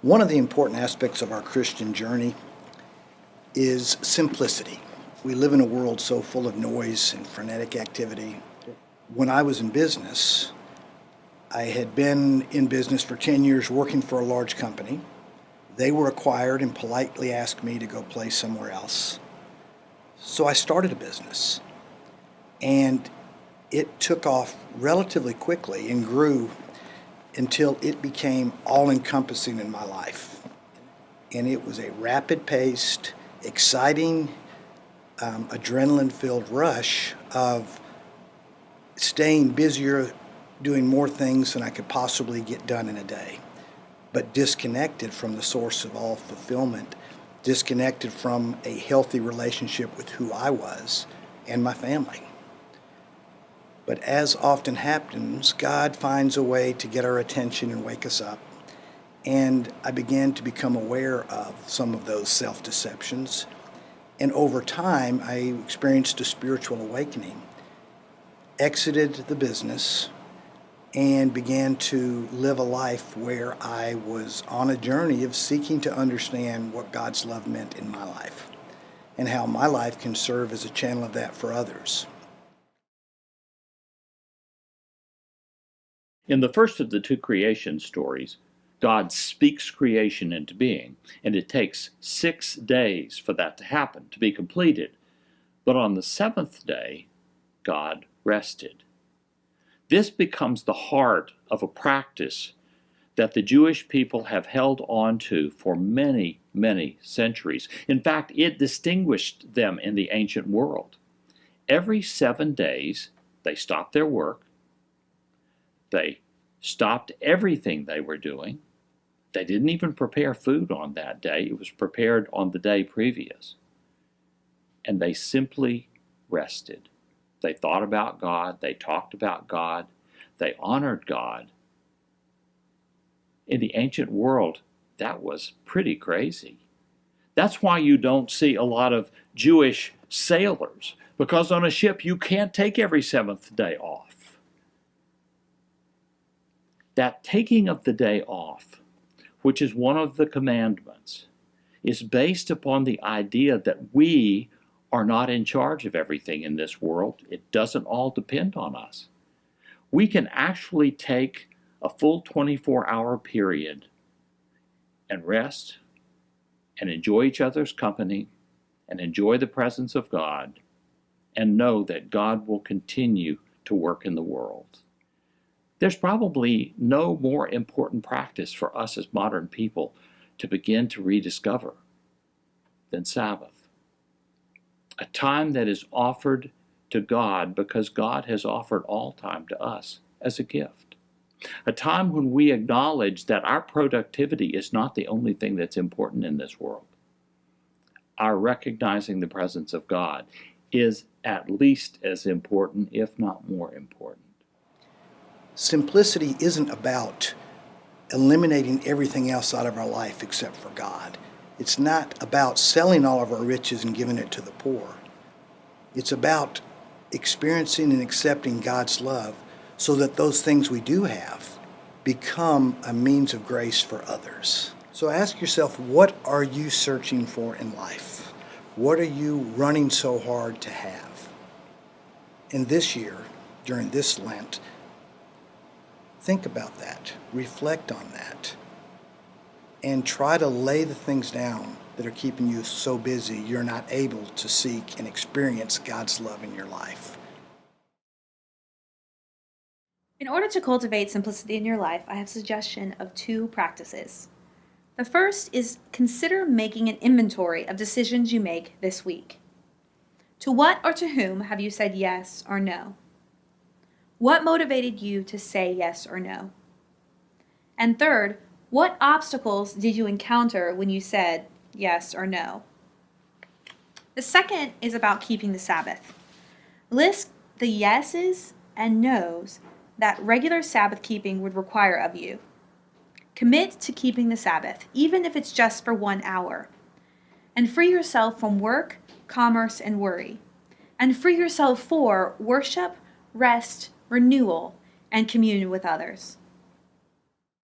One of the important aspects of our Christian journey is simplicity. We live in a world so full of noise and frenetic activity. When I was in business, I had been in business for 10 years working for a large company. They were acquired and politely asked me to go play somewhere else. So I started a business, and it took off relatively quickly and grew until it became all-encompassing in my life. And it was a rapid-paced, exciting, adrenaline-filled rush of staying busier, doing more things than I could possibly get done in a day, but disconnected from the source of all fulfillment, disconnected from a healthy relationship with who I was and my family. But as often happens, God finds a way to get our attention and wake us up. And I began to become aware of some of those self-deceptions. And over time, I experienced a spiritual awakening, exited the business, and began to live a life where I was on a journey of seeking to understand what God's love meant in my life and how my life can serve as a channel of that for others. In the first of the two creation stories, God speaks creation into being, and it takes 6 days for that to happen, to be completed. But on the seventh day, God rested. This becomes the heart of a practice that the Jewish people have held on to for many, many centuries. In fact, it distinguished them in the ancient world. Every 7 days, they stopped their work. They stopped everything they were doing. They didn't even prepare food on that day. It was prepared on the day previous. And they simply rested. They thought about God. They talked about God. They honored God. In the ancient world, that was pretty crazy. That's why you don't see a lot of Jewish sailors, because on a ship you can't take every seventh day off. That taking of the day off, which is one of the commandments, is based upon the idea that we are not in charge of everything in this world. It doesn't all depend on us. We can actually take a full 24-hour period and rest and enjoy each other's company and enjoy the presence of God and know that God will continue to work in the world. There's probably no more important practice for us as modern people to begin to rediscover than Sabbath. A time that is offered to God because God has offered all time to us as a gift. A time when we acknowledge that our productivity is not the only thing that's important in this world. Our recognizing the presence of God is at least as important, if not more important. Simplicity isn't about eliminating everything else out of our life except for God. It's not about selling all of our riches and giving it to the poor. It's about experiencing and accepting God's love so that those things we do have become a means of grace for others. So ask yourself, what are you searching for in life? What are you running so hard to have? And this year, during this Lent, think about that, reflect on that, and try to lay the things down that are keeping you so busy you're not able to seek and experience God's love in your life. In order to cultivate simplicity in your life, I have a suggestion of 2 practices. The first is consider making an inventory of decisions you make this week. To what or to whom have you said yes or no? What motivated you to say yes or no? And third, what obstacles did you encounter when you said yes or no? The second is about keeping the Sabbath. List the yeses and nos that regular Sabbath keeping would require of you. Commit to keeping the Sabbath, even if it's just for 1 hour. And free yourself from work, commerce, and worry. And free yourself for worship, rest, renewal, and communion with others.